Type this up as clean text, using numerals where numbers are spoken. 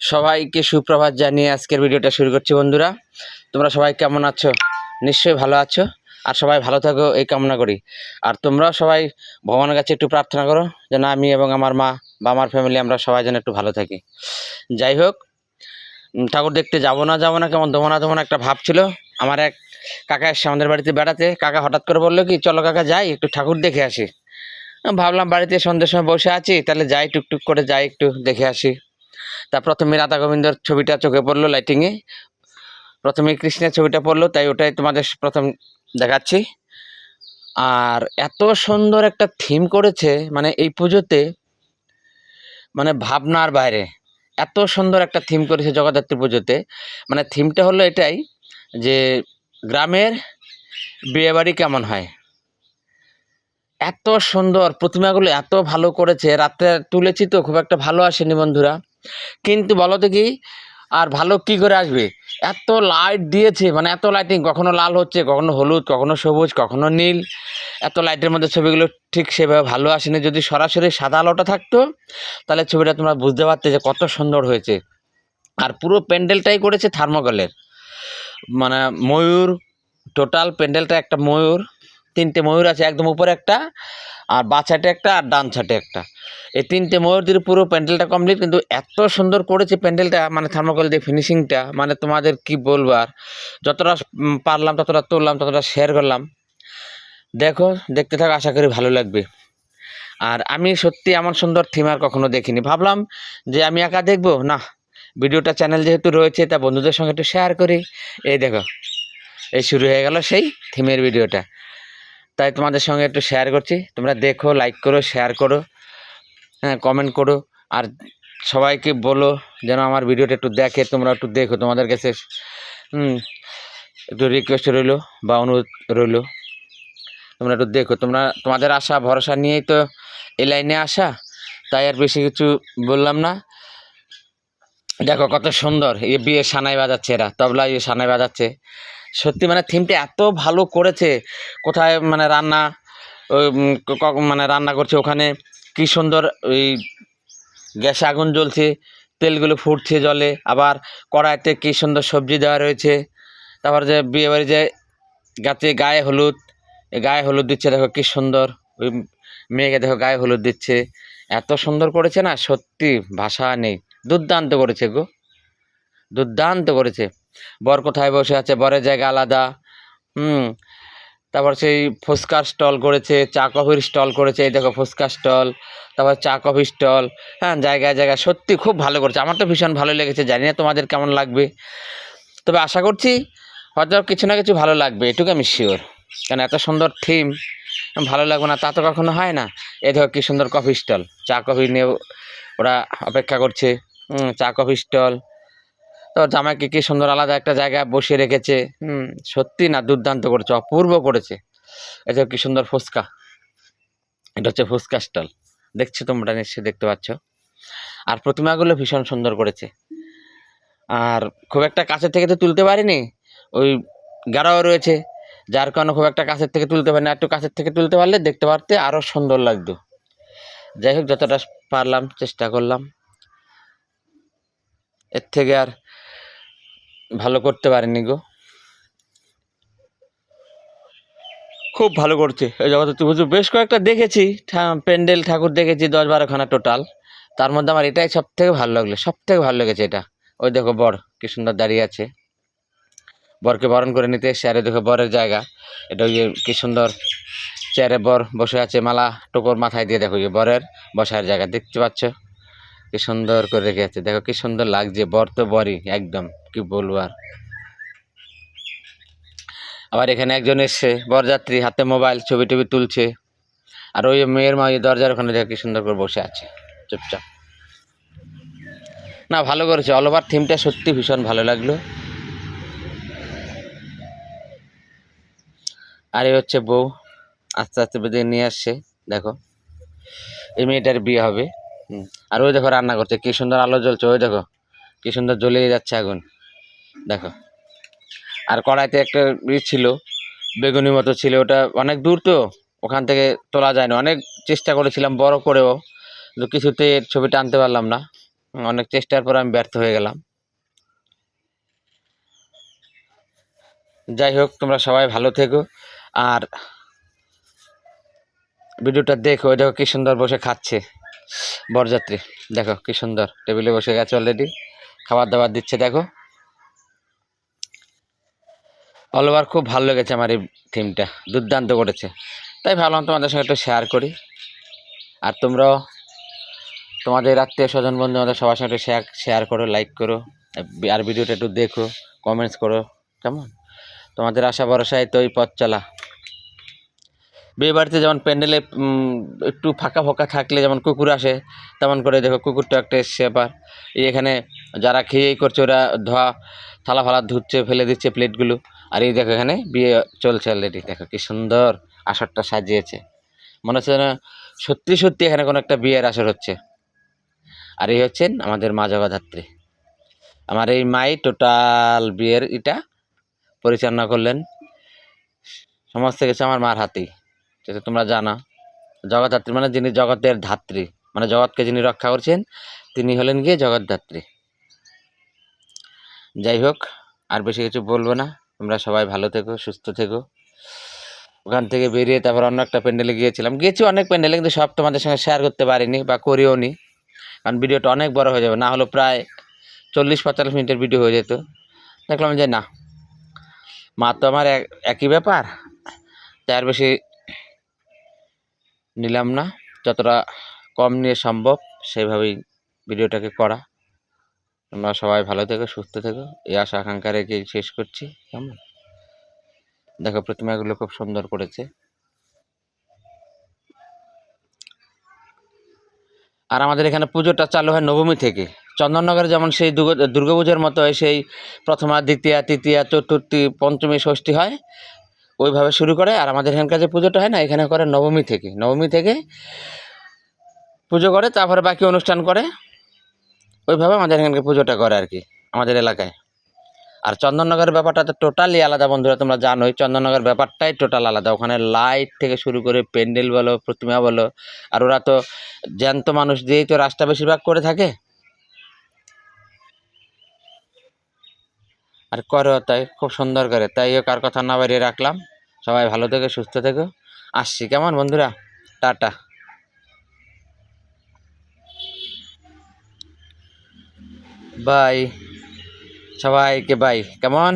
সবাইকে সুপ্রভাত জানিয়ে আজকের ভিডিওটা শুরু করছি। বন্ধুরা, তোমরা সবাই কেমন আছো? নিশ্চয়ই ভালো আছো, আর সবাই ভালো থাকো এই কামনা করি। আর তোমরাও সবাই ভগবানের কাছে একটু প্রার্থনা করো যেন আমি এবং আমার মা বা আমার ফ্যামিলি আমরা সবাই যেন একটু ভালো থাকি। যাই হোক, ঠাকুর দেখতে যাবো না কেমন দমনা একটা ভাব ছিল। আমার এক কাকা এসছে আমাদের বাড়িতে বেড়াতে। কাকা হঠাৎ করে বললো কি, চলো কাকা যাই একটু ঠাকুর দেখে আসি। ভাবলাম বাড়িতে সন্ধ্যের সময় বসে আছি, তাহলে যাই টুকটুক করে যাই একটু দেখে আসি। তা প্রথমে রাধা গোবিন্দর ছবিটা চোখে পড়লো লাইটিংয়ে, প্রথমে কৃষ্ণের ছবিটা পড়লো, তাই ওটাই তোমাদের প্রথম দেখাচ্ছি। আর এত সুন্দর একটা থিম করেছে মানে এই পুজোতে, মানে ভাবনার বাইরে। এত সুন্দর একটা থিম করেছে জগদ্ধাত্রী পুজোতে। মানে থিমটা হলো এটাই যে গ্রামের বিয়েবাড়ি কেমন হয়। এত সুন্দর প্রতিমাগুলো, এত ভালো করেছে। রাত্রে তুলেছি তো খুব একটা ভালো আসেনি বন্ধুরা, কিন্তু বলো তো কি আর ভালো কি করে আসবে। এত লাইট দিয়েছে, মানে এত লাইটিং, কখনো লাল হচ্ছে, কখনো হলুদ, কখনো সবুজ, কখনো নীল। এত লাইটের মধ্যে ছবিগুলো ঠিক সেভাবে ভালো আসেনি। যদি সরাসরি সাদা আলোটা থাকতো তাহলে ছবিটা তোমরা বুঝতে পারতে যে কত সুন্দর হয়েছে। আর পুরো প্যান্ডেলটাই করেছে থার্মোকলের, মানে ময়ূর। টোটাল প্যান্ডেলটা একটা ময়ূর, তিনটে ময়ূর আছে, একদম উপরে একটা, আর বাঁচাটে একটা, আর ডান ছাটে একটা। এই তিনটে ময়ূর দিয়ে পুরো প্যান্ডেলটা কমপ্লিট। কিন্তু এত সুন্দর করেছে প্যান্ডেলটা, মানে থার্মোকল দিয়ে ফিনিশিংটা, মানে তোমাদের কি বলবো। আর যতটা পারলাম ততটা তুললাম, ততটা শেয়ার করলাম। দেখো, দেখতে থাকো, আশা করি ভালো লাগবে। আর আমি সত্যি এমন সুন্দর থিম আর কখনো দেখিনি। ভাবলাম যে আমি একা দেখবো না, ভিডিওটা চ্যানেল যেহেতু রয়েছে তা বন্ধুদের সঙ্গে একটু শেয়ার করি। এই দেখো, এই শুরু হয়ে গেল সেই থিমের ভিডিওটা, তাই তোমাদের সঙ্গে একটু শেয়ার করছি। তোমরা দেখো, লাইক করো, শেয়ার করো, হ্যাঁ, কমেন্ট করো। আর সবাইকে বলো যেন আমার ভিডিওটা একটু দেখে, তোমরা একটু দেখো। তোমাদের কাছে একটু রিকোয়েস্ট রইলো বা অনুরোধ রইলো, তোমরা একটু দেখো। তোমাদের আশা ভরসা নিয়েই তো এই লাইনে আসা, তাই আর বেশি কিছু বললাম না। দেখো কত সুন্দর এই বিয়ে সানাই বাজাচ্ছে, এরা তবলা এই সানাই বাজাচ্ছে। সত্যি মানে থিমটা এত ভালো করেছে। কোথায় মানে রান্না, মানে রান্না করছে ওখানে কি সুন্দর ওই গ্যাসে আগুন জ্বলছে, তেলগুলো ফুটছে জলে, আবার কড়াইতে কি সুন্দর সবজি দেওয়া রয়েছে। তারপর যে বিয়েবাড়ি যে গাছে গায়ে হলুদ, গায়ে হলুদ দিচ্ছে, দেখো কি সুন্দর। ওই মেয়েকে দেখো গায়ে হলুদ দিচ্ছে, এত সুন্দর করেছে না, সত্যি ভাষা নেই। দুর্দান্ত করেছে গো, দুর্দান্ত করেছে। বর কোথায় বসে আছে, বরের জায়গা আলাদা। তারপর সেই ফুচকার স্টল করেছে, চা কফির স্টল করেছে। এই দেখো ফুচকা স্টল, তারপর চা কফি স্টল, হ্যাঁ, জায়গায় জায়গায় সত্যি খুব ভালো করেছে। আমার তো ভীষণ ভালো লেগেছে, জানি না তোমাদের কেমন লাগবে, তবে আশা করছি হয়তো কিছু না কিছু ভালো লাগবে, এটুকু আমি শিওর। কারণ এত সুন্দর থিম, ভালো লাগবে না তা তো কখনো হয় না। এই দেখো কি সুন্দর কফি স্টল, চা কফি নিয়ে ওরা অপেক্ষা করছে। চা কফি স্টল, তো জামাইকে কি সুন্দর আলাদা একটা জায়গায় বসিয়ে রেখেছে। সত্যি না, দুর্দান্ত করেছে, অপূর্ব করেছে। এটা কি সুন্দর ফুচকা, এটা হচ্ছে ফুচকা স্টল, দেখছো তোমরা নিশ্চয়ই দেখতে পাচ্ছ। আর প্রতিমাগুলো ভীষণ সুন্দর করেছে। আর খুব একটা কাছের থেকে তো তুলতে পারিনি, ওই গাড়াও রয়েছে, যার কারণে খুব একটা কাছের থেকে তুলতে পারিনি। একটু কাছের থেকে তুলতে পারলে দেখতে পারতে আরও সুন্দর লাগতো। যাই হোক, যতটা পারলাম চেষ্টা করলাম, এর থেকে আর ভালো করতে পারিনি গো। খুব ভালো করছে এই জগদ্ধাত্রী পুজো। বেশ কয়েকটা দেখেছি প্যান্ডেল, ঠাকুর দেখেছি 10-12খানা টোটাল। তার মধ্যে আমার এটাই সব থেকে ভালো লাগলো, সব থেকে ভালো লেগেছে এটা। ওই দেখো বর কি সুন্দর দাঁড়িয়ে আছে, বরকে বরণ করে নিতে এসছে। আরে দেখো বরের জায়গা, এটা ওই কি সুন্দর চেয়ারে বর বসে আছে, মালা টোপর মাথায় দিয়ে। দেখো বরের বসার জায়গা দেখতে পাচ্ছ, কি সুন্দর করে রেখে আছে। দেখো কি সুন্দর লাগছে, বর তো বরই একদম, কি বলবো আর। আবার এখানে একজন এসছে বরযাত্রী, হাতে মোবাইল, ছবি টবি তুলছে। আর ওই মেয়ের মা ওই দরজার ওখানে দেখো কি সুন্দর করে বসে আছে চুপচাপ। না, ভালো করেছে, অল ওভার থিমটা সত্যি ভীষণ ভালো লাগলো। আর এই হচ্ছে বউ, আস্তে আস্তে বেঁধে নিয়ে আসছে। দেখো এই মেয়েটার বিয়ে হবে। আর ওই দেখো রান্না করছে, কি সুন্দর আলো জ্বলছে, ওই দেখো কি সুন্দর জ্বলিয়ে যাচ্ছে আগুন, দেখো। আর কড়াইতে একটা ছিল, বেগুনি মতো ছিল, ওটা অনেক দূর তো, ওখান থেকে তোলা যায় না। অনেক চেষ্টা করেছিলাম বড় করেও, কিন্তু কিছুতে ছবিটা আনতে পারলাম না। অনেক চেষ্টার পর আমি ব্যর্থ হয়ে গেলাম। যাই হোক, তোমরা সবাই ভালো থেকো আর ভিডিওটা দেখো। দেখো কি সুন্দর বসে খাচ্ছে বরযাত্রী, দেখো কি সুন্দর টেবিলে বসে গেছে অলরেডি, খাবার দাবার দিচ্ছে। দেখো অল ওভার খুব ভালো লেগেছে আমার এই থিমটা, দুর্দান্ত করেছে, তাই ভাবলাম তোমাদের সঙ্গে একটু শেয়ার করি। আর তোমরাও তোমাদের আত্মীয় স্বজন বন্ধু আমাদের সবার সঙ্গে একটু শেয়ার করো, লাইক করো, আর ভিডিওটা একটু দেখো, কমেন্টস করো। কেমন? তোমাদের আশা ভরসায় তো এই পথ চলা। বিয়ে বাড়িতে যেমন প্যান্ডেলে একটু ফাঁকা ফাঁকা থাকলে যেমন কুকুর আসে, তেমন করে দেখো কুকুরটা একটা এসছে। আবার এখানে যারা খেয়েই করছে ওরা ধোয়া থালা ফালা ধুচ্ছে, ফেলে দিচ্ছে প্লেটগুলো। আর এই দেখো এখানে বিয়ে চলছে অলরেডি, দেখো কি সুন্দর আসরটা সাজিয়েছে, মনে হচ্ছে না সত্যি সত্যি এখানে কোনো একটা বিয়ের আসর হচ্ছে। আর এই হচ্ছেন আমাদের মা জগদ্ধাত্রী। আমার এই মাই টোটাল বিয়ের এটা পরিচালনা করলেন, সমস্ত কিছু আমার মার হাতেই, যেটা তোমরা জানা। জগদ্ধাত্রী মানে যিনি জগতের ধাত্রী, মানে জগৎকে যিনি রক্ষা করছেন তিনি হলেন গিয়ে জগদ্ধাত্রী। যাই হোক, আর বেশি কিছু বলবো না, তোমরা সবাই ভালো থেকো, সুস্থ থেকো। ওখান থেকে বেরিয়ে তারপর অন্য একটা প্যান্ডেলে গিয়েছি অনেক প্যান্ডেলে, কিন্তু সব তোমাদের সঙ্গে শেয়ার করতে পারিনি বা করিও নি, কারণ ভিডিওটা অনেক বড় হয়ে যাবে, না হলো প্রায় 40-45 মিনিটের ভিডিও হয়ে যেত। দেখলাম যে না, মা তো আমার একই ব্যাপার, তাই আর বেশি নিলাম না, যতটা কম নিয়ে সম্ভব সেইভাবেই ভিডিওটাকে করা। তোমরা সবাই ভালো থেকো, সুস্থ থেকো, এই আশা আকাঙ্ক্ষা রেখে শেষ করছি। কেমন? দেখো প্রতিমাগুলো খুব সুন্দর করেছে। আর আমাদের এখানে পুজোটা চালু হয় নবমী থেকে। চন্দননগরে যেমন সেই দুর্গাপূজার মতো হয়, সেই প্রথমা, দ্বিতীয়া, তৃতীয়া, চতুর্থী, পঞ্চমী, ষষ্ঠী হয়, ওইভাবে শুরু করে। আর আমাদের এখানকার যে পুজোটা হয় না, এখানে করে নবমী থেকে পুজো করে, তারপরে বাকি অনুষ্ঠান করে। ওইভাবে আমাদের এখানকার পুজোটা করে আর কি আমাদের এলাকায়। আর চন্দননগরের ব্যাপারটা তো টোটালি আলাদা বন্ধুরা, তোমরা জানোই চন্দননগর ব্যাপারটাই টোটাল আলাদা। ওখানে লাইট থেকে শুরু করে প্যান্ডেল বলো, প্রতিমা বলো, আর ওরা তো জ্যান্ত মানুষ দিয়েই তো রাস্তা বেশিরভাগ করে থাকে, আর করো তাই খুব সুন্দর করে। তাই কার কথা না বাড়িয়ে রাখলাম, সবাই ভালো থেকো, সুস্থ থেকো, আসছি। কেমন বন্ধুরা? টাটা, বাই, সবাইকে বাই। কেমন?